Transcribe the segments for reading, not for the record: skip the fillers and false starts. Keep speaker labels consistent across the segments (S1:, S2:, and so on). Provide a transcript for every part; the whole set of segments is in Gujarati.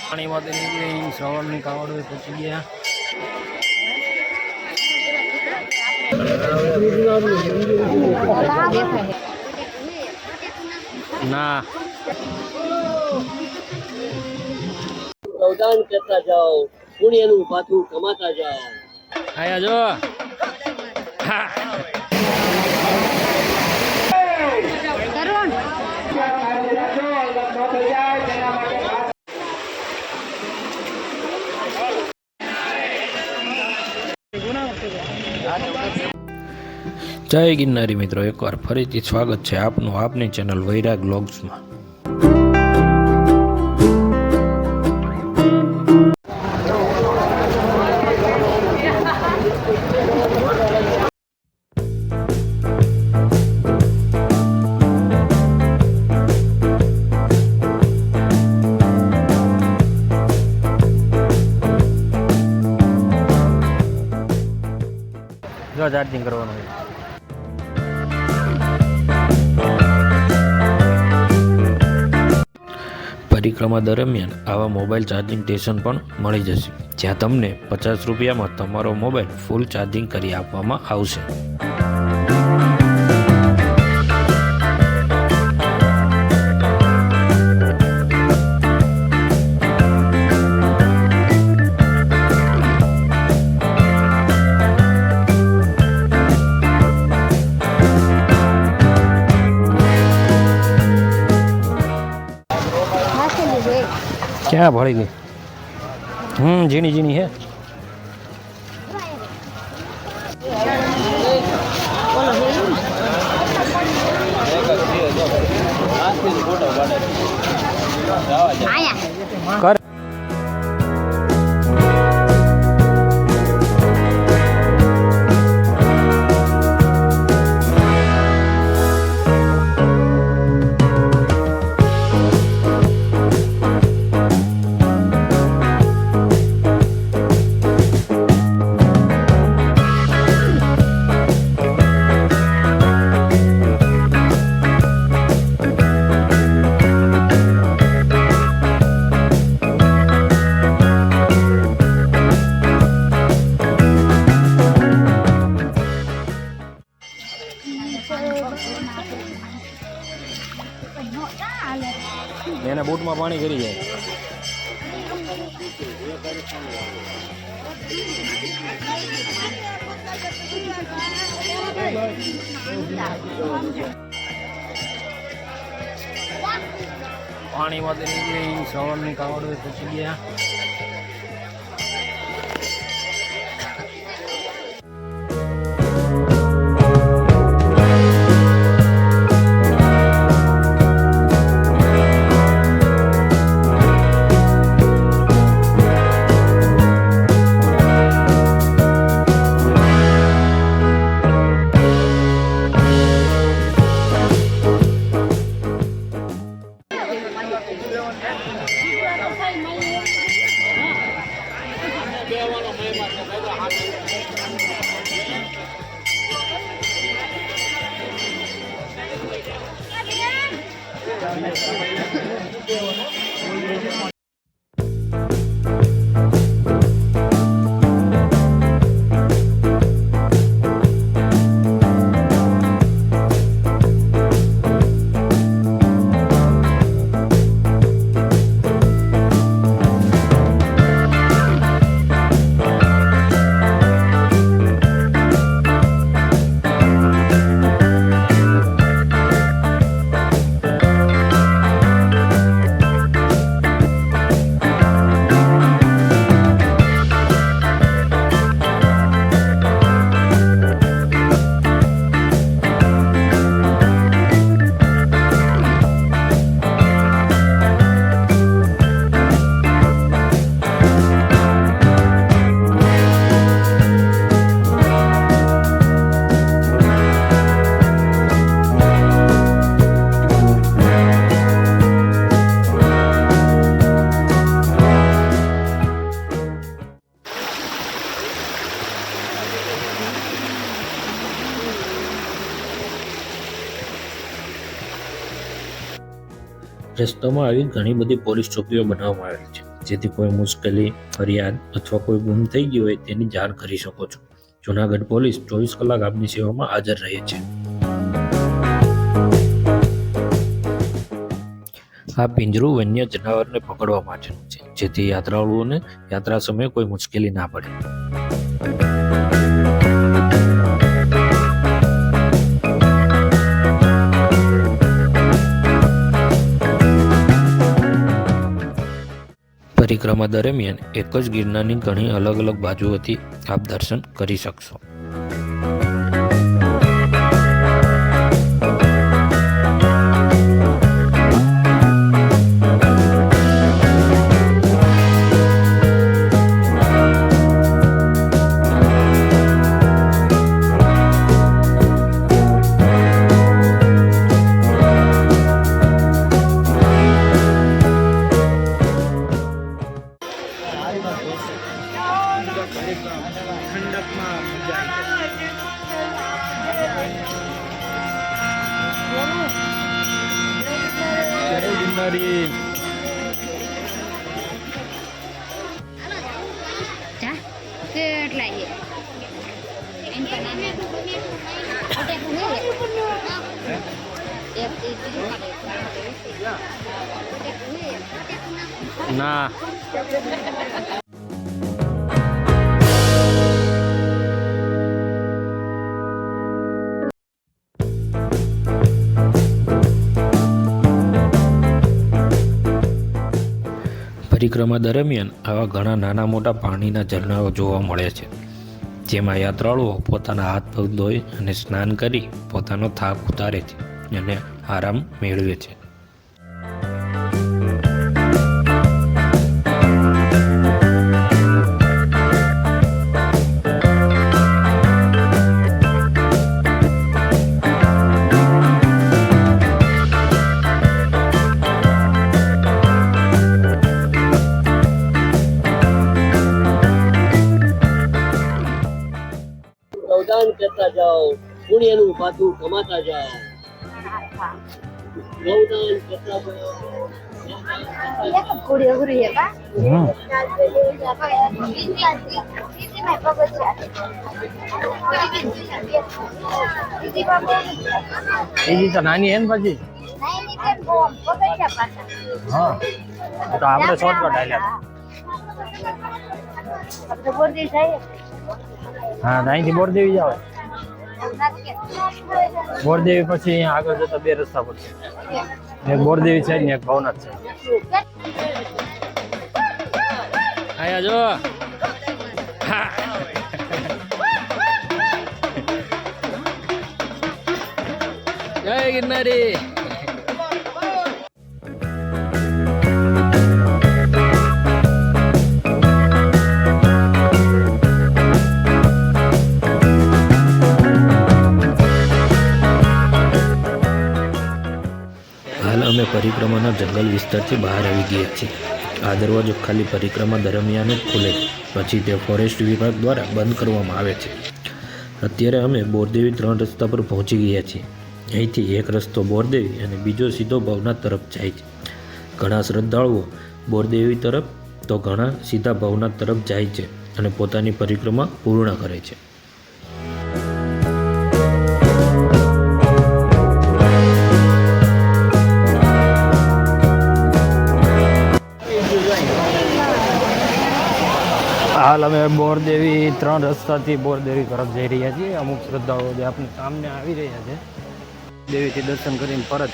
S1: પાણી માં નીકળી શ્રવણ ની કાવડો પહોંચી ગયા. ના
S2: દાન કરતા જાઓ, પુણ્યનું પાછું કમાતા જાઓ.
S1: આયા જો જય ગિરનારી મિત્રો, એકવાર ફરીથી સ્વાગત છે આપનું આપની ચેનલ વૈરાગ વ્લોગ્સમાં. જો ચાર્જિંગ કરવાનું છે. પરિક્રમા દરમિયાન આવા મોબાઈલ ચાર્જિંગ સ્ટેશન પણ મળી જશે, જ્યાં તમને 50 રૂપિયામાં તમારો મોબાઈલ ફૂલ ચાર્જિંગ કરી આપવામાં આવશે. क्या भड़ी गई? झीणी झीणी है. कर એના બૂટમાં પાણી કરી જાય. પાણીમાં નીકળી શ્રવણની કાવડો પહોંચી ગયા. રસ્તામાં આવી ઘણી બધી પોલીસ ચોકીઓ બનાવવામાં આવેલી છે, જેથી કોઈ મુશ્કેલી, ફરિયાદ અથવા કોઈ ગુમ થઈ ગયું હોય તેની જાણ કરી શકો છો. જૂનાગઢ પોલીસ 24 કલાક આપની સેવામાં હાજર રહે છે. આ પિંજરું વન્ય જનાવરને પકડવા માટેનું છે, જેથી યાત્રાળુઓને યાત્રા સમયે કોઈ મુશ્કેલી ના પડે. પરિક્રમા દરમિયાન એક જ ગિરનારની ઘણી અલગ અલગ બાજુઓથી આપ દર્શન કરી શકશો.
S3: કેટલા
S1: ના પરિક્રમા દરમિયાન આવા ઘણા નાના મોટા પાણીના ઝરણાઓ જોવા મળે છે, જેમાં યાત્રાળુઓ પોતાના હાથ પગ ધોઈ અને સ્નાન કરી પોતાનો થાક ઉતારે છે અને આરામ મેળવે છે.
S2: ગૌદાન કરતા જાઓ, પુણ્યનું પાછું કમાતા જાઓ. ગૌદાન કરતા જાઓ.
S1: બીજી તો નાની હે ને પછી હા તો આપણે શોર્ટકટ હાલ્યા હા અહીંથી બોરદેવી જાવ બોરદેવી પછી અહીંયા આગળ જતા બે રસ્તા પર છે, એક બોરદેવી છે ને એક ભવનાથ છે. આયા જો જય ગિરનારી. હાલ અમે પરિક્રમાના જંગલ વિસ્તારથી બહાર આવી ગયા છીએ. આ દરવાજો ખાલી પરિક્રમા દરમિયાન જ ખુલે છે, પછી તે ફોરેસ્ટ વિભાગ દ્વારા બંધ કરવામાં આવે છે. અત્યારે અમે બોરદેવી 3 રસ્તા પર પહોંચી ગયા છીએ. અહીંથી એક રસ્તો બોરદેવી અને બીજો સીધો ભવનાથ તરફ જાય છે. ઘણા શ્રદ્ધાળુઓ બોરદેવી તરફ તો ઘણા સીધા ભવનાથ તરફ જાય છે અને પોતાની પરિક્રમા પૂર્ણ કરે છે. હાલ અમે બોરદેવી 3 રસ્તાથી બોરદેવી તરફ જઈ રહ્યા છીએ. અમુક શ્રદ્ધાળુઓ જે આપણે સામને આવી રહ્યા છે, દેવીથી દર્શન કરીને પરત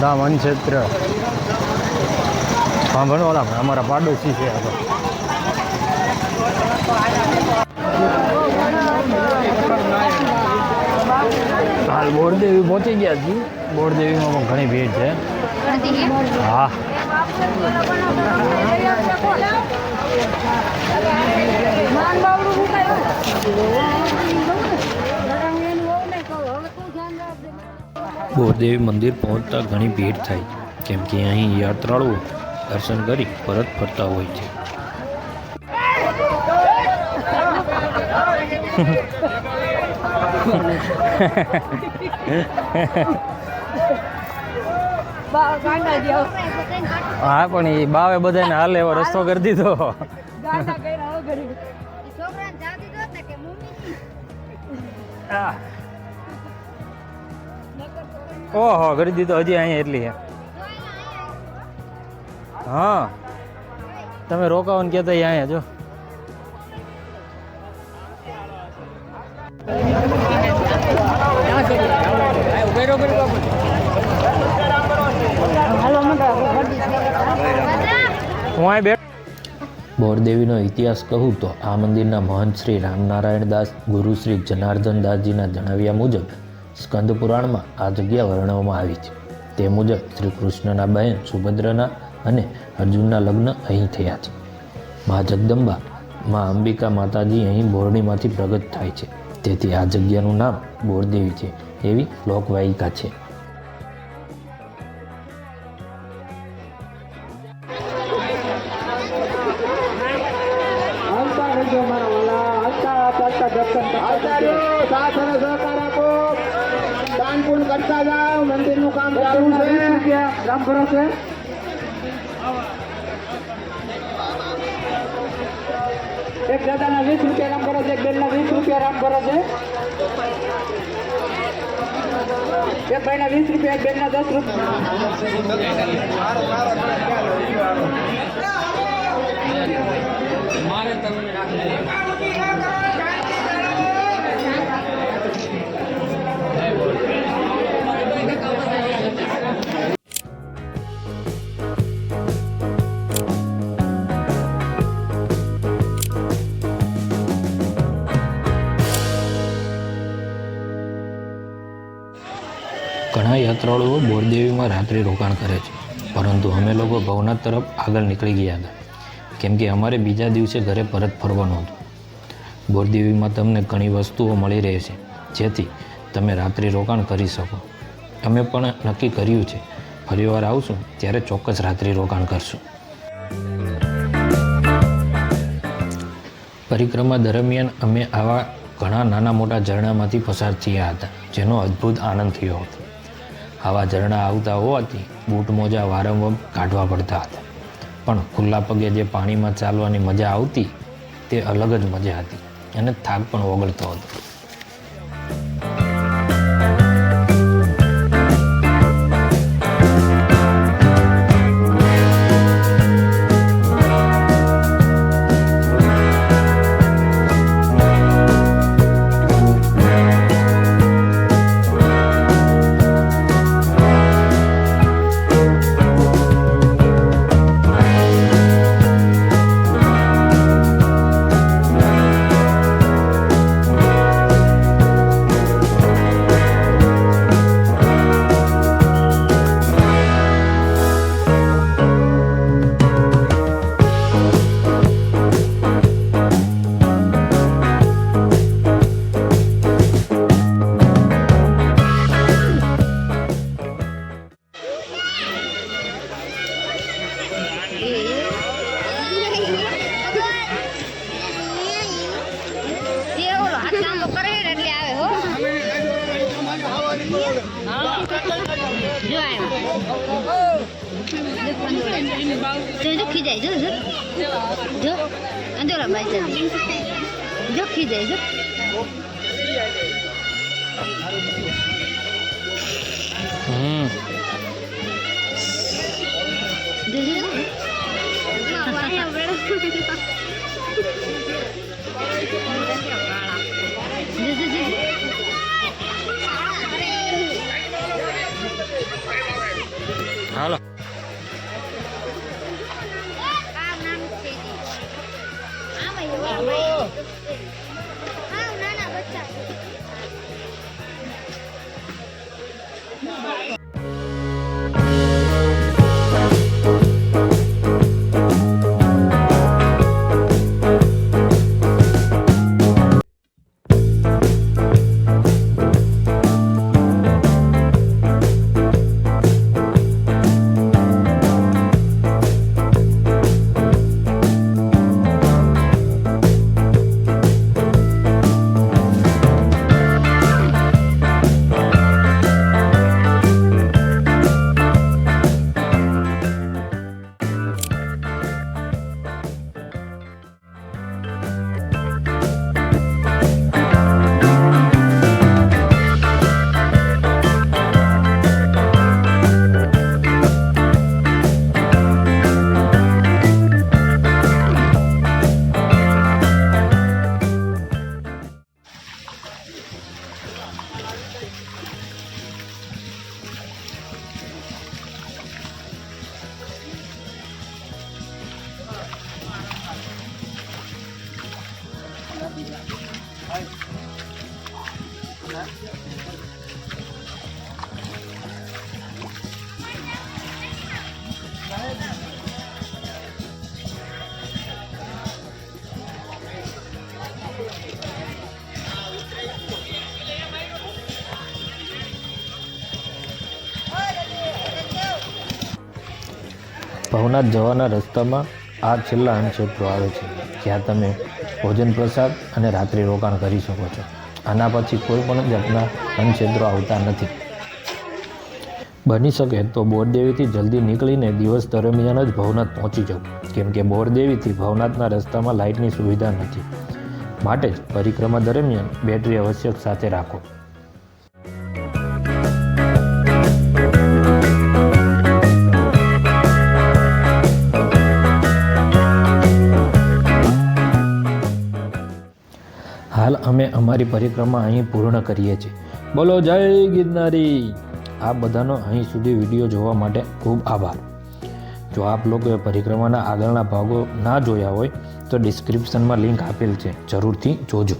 S1: ધામ અનક્ષેત્ર સાંભળવા અમારા પાડોશી છે. હાલ બોરદેવી પહોંચી ગયા છીએ. બોરદેવીમાં ઘણી ભીડ છે.
S3: અડધી હે
S4: હા
S1: બોરદેવી મંદિર પહોંચતા ઘણી ભીડ થાય કેમ કે અહીં યાત્રાળુઓ દર્શન કરી પરત ફરતા હોય છે.
S4: હા પણ એ બાવે બધાને હાલે એવો રસ્તો કરી દીધો.
S3: છોકરાને જા દીધો ને કે મમ્મી
S4: હા. ઓહો કરી દીધો હજી અહીંયા એટલી છે. હા તમે રોકાવો ને કહેતા અહીંયા જો હું અહીં બેઠ
S1: બોરદેવીનો ઇતિહાસ કહું તો આ મંદિરના મહંત શ્રી રામનારાયણ દાસ ગુરુ શ્રી જનાર્દન દાસજીના જણાવ્યા મુજબ સ્કંદ પુરાણમાં આ જગ્યા વર્ણવવામાં આવી છે. તે મુજબ શ્રી કૃષ્ણના બહેન સુભદ્રના અને અર્જુનના લગ્ન અહીં થયા છે. મા જગદંબા મા અંબિકા માતાજી અહીં બોરડીમાંથી પ્રગટ થાય છે. તેથી આ જગ્યાનું નામ બોરદેવી છે એવી લોકવાયિકા છે.
S5: કરતા જાઓ મંદિરનું કામ ચાલુ છે. રામ ભરોસે એક દાદાના 20 રૂપિયા રામ ભરોસે, એક બેનના 20 રૂપિયા રામ ભરોસે, એક ભાઈના 20 રૂપિયા, એક બેનના 10
S1: ઘણા યાત્રાળુઓ બોરદેવીમાં રાત્રિ રોકાણ કરે છે, પરંતુ અમે લોકો ભવનાથ તરફ આગળ નીકળી ગયા હતા કેમ કે અમારે બીજા દિવસે ઘરે પરત ફરવાનું હતું. બોરદેવીમાં તમને ઘણી વસ્તુઓ મળી રહે છે જેથી તમે રાત્રિ રોકાણ કરી શકો. અમે પણ નક્કી કર્યું છે ફરીવાર આવશું ત્યારે ચોક્કસ રાત્રિ રોકાણ કરશું. પરિક્રમા દરમિયાન અમે આવા ઘણા નાના મોટા ઝરણામાંથી પસાર થયા હતા જેનો અદ્ભુત આનંદ થયો હતો. આવા ઝરણા આવતા હોવાથી બૂટ મોજા વારંવાર કાઢવા પડતા હતા, પણ ખુલ્લા પગે જે પાણીમાં ચાલવાની મજા આવતી તે અલગ જ મજા હતી અને થાક પણ ઓગળતો હતો.
S4: હાલો
S1: ભવનાથ જવાના રસ્તામાં આ છેલ્લા અન્નક્ષેત્રો આવે છે, જ્યાં તમે ભોજન પ્રસાદ અને રાત્રિ રોકાણ કરી શકો છો. આના પછી કોઈ પણ જાતના અન્નક્ષેત્રો આવતા નથી. બની શકે તો બોરદેવીથી જલ્દી નીકળીને દિવસ દરમિયાન જ ભવનાથ પહોંચી જવું, કેમ કે બોરદેવીથી ભવનાથના રસ્તામાં લાઇટની સુવિધા નથી. માટે જ પરિક્રમા દરમિયાન બેટરી આવશ્યક સાથે રાખો. હાલ અમે અમારી પરિક્રમા અહીં પૂર્ણ કરીએ છીએ. બોલો જય ગિરનારી. આ બધાનો અહીં સુધી વિડીયો જોવા માટે ખૂબ આભાર. જો આપ લોકોએ પરિક્રમાના આગળના ભાગો ના જોયા હોય તો ડિસ્ક્રિપ્શનમાં લિંક આપેલ છે, જરૂરથી જોજો.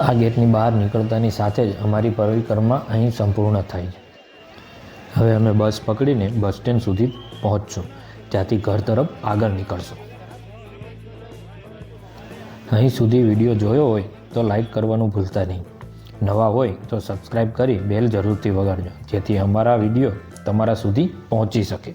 S1: આ ગેટની બહાર નીકળતાની સાથે જ અમારી પરિક્રમા અહીં સંપૂર્ણ થાય છે. હવે અમે બસ પકડીને બસ સ્ટેન્ડ સુધી પહોંચશું, ત્યાંથી ઘર તરફ આગળ નીકળશું. અહીં સુધી વિડીયો જોયો હોય તો લાઈક કરવાનું ભૂલતા નહીં. નવા હોય તો સબસ્ક્રાઈબ કરી બેલ જરૂરથી વગાડજો, જેથી અમારા વિડીયો તમારા સુધી પહોંચી શકે.